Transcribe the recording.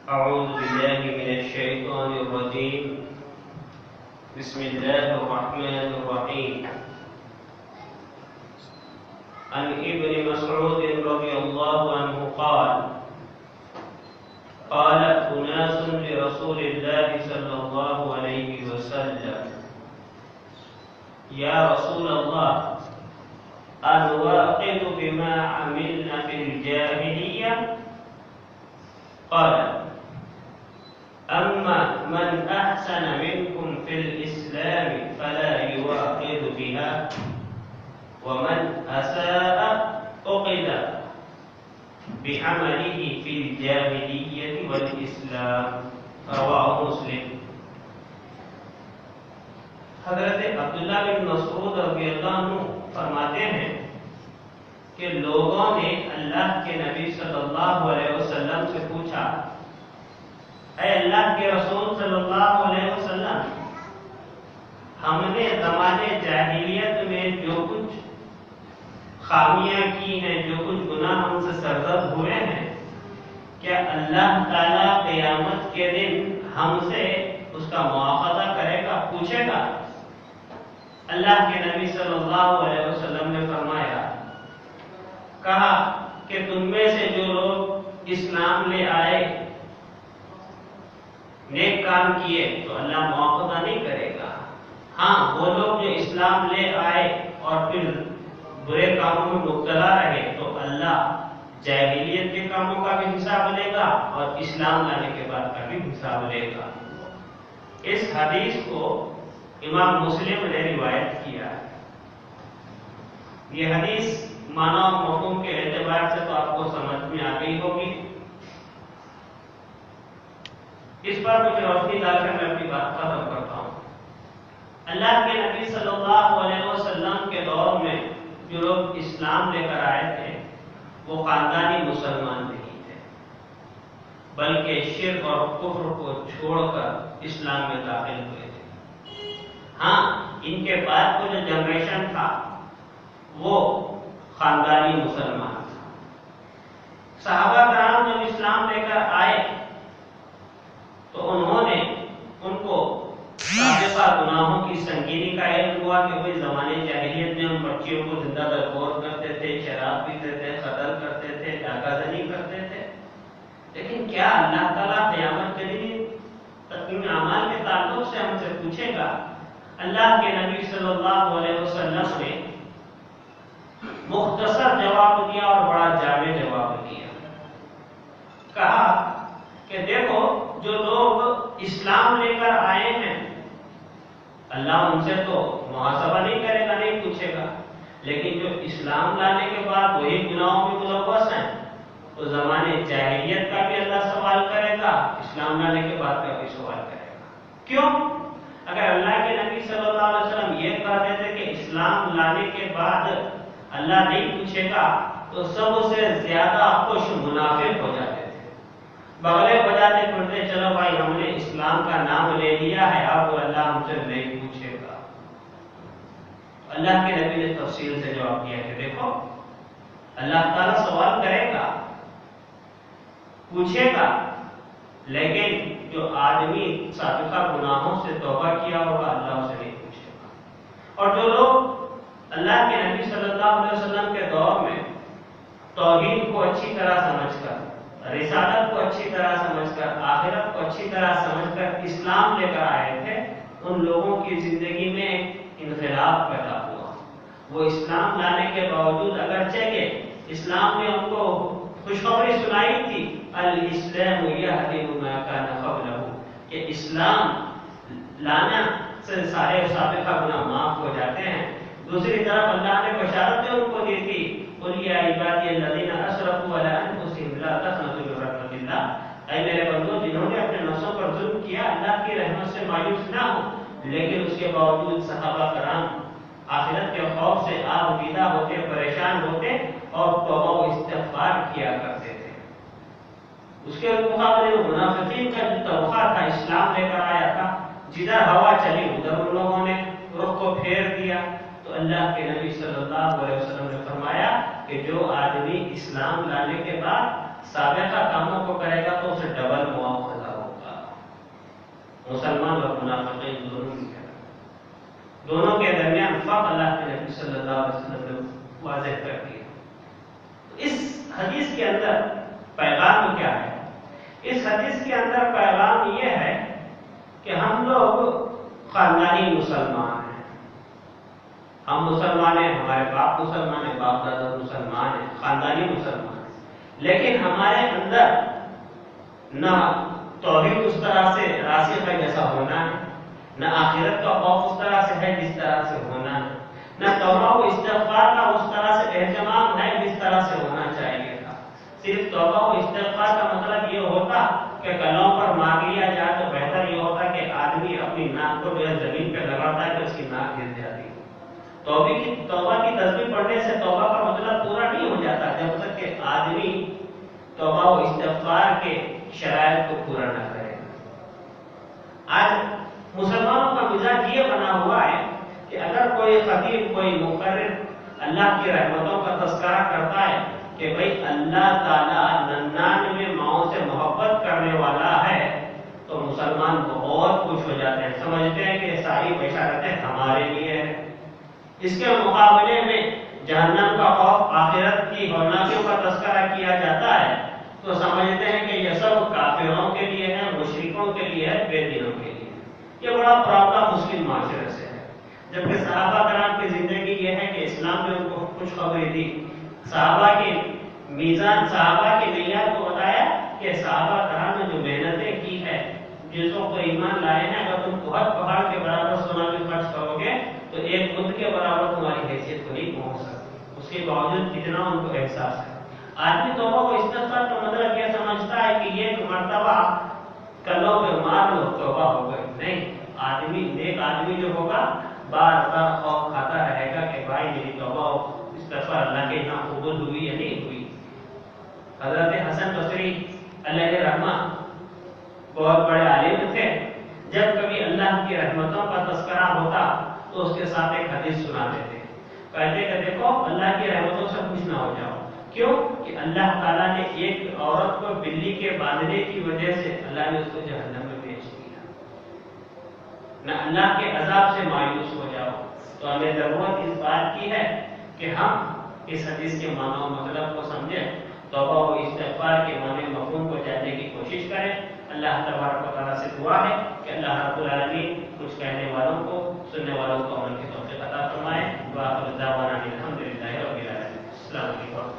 أعوذ بالله من الشيطان الرجيم بسم الله الرحمن الرحيم عن ابن مسعود رضي الله عنه قال قال أناس لرسول الله صلى الله عليه وسلم يا رسول الله أنواقض بما عملنا في الجاهلية قال أما من أحسن منكم في الإسلام فلا يواخذ بها ومن أساء أخذ بعمله في الجاهلية والإسلام رواه مسلم۔ حضرت عبداللہ بن مسعود رضی اللہ عنہ فرماتے ہیں کہ لوگوں نے اللہ کے نبی صلی اللہ علیہ وسلم سے پوچھا، اے اللہ کے رسول صلی اللہ علیہ وسلم، ہم نے زمانے جاہلیت میں جو کچھ خامیاں کی ہیں، جو کچھ گناہ ہم سے سرزد ہوئے ہیں، کیا اللہ تعالیٰ قیامت کے دن ہم سے اس کا مواخذہ کرے گا، پوچھے گا؟ اللہ کے نبی صلی اللہ علیہ وسلم نے فرمایا، کہا کہ تم میں سے جو لوگ اسلام لے آئے، نیک کام کیے تو اللہ مواخذہ نہیں کرے گا۔ ہاں، وہ لوگ جو اسلام لے آئے اور پھر برے کاموں میں مبتلا رہے تو اللہ جاہلیت کے کاموں کا بھی حساب لے گا اور اسلام لانے کے بعد کا بھی حساب لے گا۔ اس حدیث کو امام مسلم نے روایت کیا ہے۔ یہ حدیث معنی و مفہوم کے اعتبار سے تو آپ کو سمجھ میں آ گئی ہوگی۔ اس پر کچھ روشنی ڈال کر میں اپنی بات ختم کرتا ہوں۔ اللہ کے نبی صلی اللہ علیہ وسلم کے دور میں جو لوگ اسلام لے کر آئے تھے وہ خاندانی مسلمان نہیں تھے، بلکہ شرک اور کفر کو چھوڑ کر اسلام میں داخل ہوئے تھے۔ ہاں، ان کے بعد کو جو جنریشن تھا وہ خاندانی مسلمان تھا۔ صحابہ کرام جب اسلام لے کر آئے تو انہوں نے ان کو سابقہ گناہوں کی سنگینی کا علم ہوا کہ وہ زمانے جاہلیت میں ان بچیوں کو زندہ درگور کرتے تھے، شراب پیتے تھے، قتل کرتے تھے، ڈاکہ زنی کرتے تھے۔ لیکن کیا اللہ تعالیٰ قیامت کے دن تقویم اعمال کے تعلق سے ہم سے پوچھے گا؟ اللہ کے نبی صلی اللہ علیہ وسلم نے مختصر جواب دیا اور بڑا جامع جواب دیا۔ کہا کہ دیکھو، جو لوگ اسلام لے کر آئے ہیں اللہ ان سے تو محاسبہ نہیں کرے گا، نہیں پوچھے گا، لیکن جو اسلام لانے کے بعد وہی گناہوں میں ملوث ہیں تو زمانے جاہلیت کا بھی اللہ سوال کرے گا، اسلام لانے کے بعد کا بھی سوال کرے گا۔ کیوں؟ اگر اللہ کے نبی صلی اللہ علیہ وسلم یہ کہہ دیتے کہ اسلام لانے کے بعد اللہ نہیں پوچھے گا تو سب سے زیادہ خوش منافق ہو جاتے تھے، بغلے بجاتے پھرتے، چلو بھائی ہم نے اسلام کا نام لے لیا ہے، اب اللہ ہم سے نہیں پوچھے گا۔ اللہ کے نبی نے تفصیل سے جواب دیا کہ دیکھو، اللہ تعالیٰ سوال کرے گا، پوچھے گا، لیکن جو آدمی سابقہ گناہوں سے توبہ کیا ہوگا اللہ اسے نہیں پوچھے گا۔ اور جو لوگ اللہ کے نبی صلی اللہ علیہ وسلم کے دور میں توحید کو اچھی طرح سمجھ کر، رسالت کو اچھی طرح سمجھ کر، آخرت کو اچھی طرح سمجھ کر اسلام لے کر آئے تھے، ان لوگوں کی زندگی میں انقلاب پیدا ہوا۔ وہ اسلام لانے کے باوجود اگرچہ کہ اسلام نے ان کو خوشخبری سنائی تھی، الاسلام یہدم ما کان قبلہ، کہ اسلام لانا سے سارے سابقہ گناہ معاف ہو جاتے ہیں، دوسری طرف اللہ نے بشارتیں ان کو دی تھی، قل یا عبادی الذین اسرفوا علی انفسہم لا تقنطوا من رحمۃ اللہ، اے میرے بندو جنہوں نے اپنے نفسوں پر ظلم کیا اللہ کی رحمت سے مایوس نہ ہو۔ لیکن اس کے باوجود صحابہ کرام آخرت کے خوف سے آبدیدہ ہوتے، پریشان ہوتے اور توبہ و استغفار کیا کرتے تھے۔ اس کے مقابلے میں منافقین کا جو طبقہ تھا اسلام لے کر آیا تھا، جدھر ہوا چلی ادھر ان لوگوں نے رخ کو پھیر دیا۔ تو اللہ کے نبی صلی اللہ علیہ وسلم نے فرمایا کہ جو آدمی اسلام لانے کے بعد سابقہ کاموں کو کرے گا تو اسے ڈبل مواخذہ ہوگا. مسلمان اور منافقین دونوں کے درمیان فرق اللہ کے نبی صلی اللہ علیہ وسلم نے واضح کر دیا. اس حدیث کے اندر پیغام کیا ہے؟ اس حدیث کے اندر پیغام یہ ہے کہ ہم لوگ خاندانی مسلمان ہیں. ہم مسلمان ہیں، ہمارے باپ مسلمان ہیں، باپ دادا مسلمان ہیں، خاندانی مسلمان ہیں، لیکن ہمارے اندر نہ توحید اس طرح سے راسخ ہے جیسا ہونا ہے، نہ آخرت کا خوف اس طرح سے ہے جس طرح سے ہونا ہے، نہ توبہ و استغفار کا اس طرح سے اہتمام ہے جس طرح سے ہونا چاہیے تھا. صرف توبہ و استغفار کا مطلب یہ ہوتا کہ کلوں پر مار لیا جائے تو بہتر یہ ہوتا کہ آدمی اپنی ناک کو جو ہے زمین پہ لگاتا ہے تو اس کی ناک گر جاتی. توبہ کی تسبیح پڑھنے سے توبہ کا مطلب پورا نہیں ہو جاتا جب تک کہ آدمی توبہ و استغفار کے شرائط کو پورا نہ کرے. آج مسلمانوں کا مزاج یہ بنا ہوا ہے کہ اگر کوئی خطیب، کوئی مقرر اللہ کی رحمتوں کا تذکرہ کرتا ہے کہ بھئی اللہ تعالیٰ 99 ماؤں سے محبت کرنے والا ہے تو مسلمان بہت خوش ہو جاتے ہیں، سمجھتے ہیں کہ ساری بشارتیں ہمارے لیے ہیں. اس کے مقابلے میں جہنم کا خوف، آخرت کی ہولناکیوں کا تذکرہ کیا جاتا ہے تو سمجھتے ہیں کہ یہ سب کافروں کے لیے ہے، مشرکوں کے لیے ہے، بے دینوں کے لیے. یہ بڑا پرابلم مسلم معاشرے سے ہے. جبکہ صحابہ کرام کی زندگی یہ ہے کہ اسلام نے ان کو خوشخبری دی. صحابہ کی میزان، صحابہ کی معیار کو بتایا کہ صحابہ کرام نے جو محنتیں کی ہے، جس کو ایمان لائے ہیں، اگر تم بہت پہاڑ کے برابر سونا بھی خرچ کرو گے تو ایک ملک کے برابر تمہاری حیثیت کو نہیں پہنچ سکتی. اس کے باوجود کتنا ان کو احساس ہے. آدمی توبہ کو استغفار کا مطلب یہ سمجھتا ہے کہ یہ مرتبہ کلوں پہ مار لو توبہ ہو گئی. نہیں، آدمی نیک آدمی جو ہوگا بار بار خوف کھاتا رہے گا کہ بھائی میری توبہ استغفار اللہ کے یہاں قبول ہوئی یا نہیں ہوئی. حضرت حسن بصری علیہ رحمہ بہت بڑے عالم تھے. جب کبھی اللہ کی رحمتوں کا تذکرہ ہوتا تو اس کے ساتھ ایک حدیث سناتے تھے. کہتے کہ دیکھو اللہ کی رحمتوں سے خوش نہ ہو جاؤ. کیوں کہ اللہ تعالیٰ نے ایک عورت کو بلی کے باندھنے کی وجہ سے اللہ نے اس کو جہنم میں بھیج دیا. نہ اللہ کے عذاب سے مایوس ہو جاؤ. تو ہمیں ضرورت اس بات کی ہے کہ ہم اس حدیث کے معنی و مطلب کو سمجھیں، توبہ و استغفار کے معنی مفہوم کو جاننے کی کوشش کریں. اللہ تبارک و تعالیٰ سے دعا ہے کہ اللہ رب العالمین کچھ کہنے والوں کو، سننے والوں کو عمل کی توفیق عطا فرمائے. وآخر دعوانا الحمدللہ رب العالمین. السلام علیکم.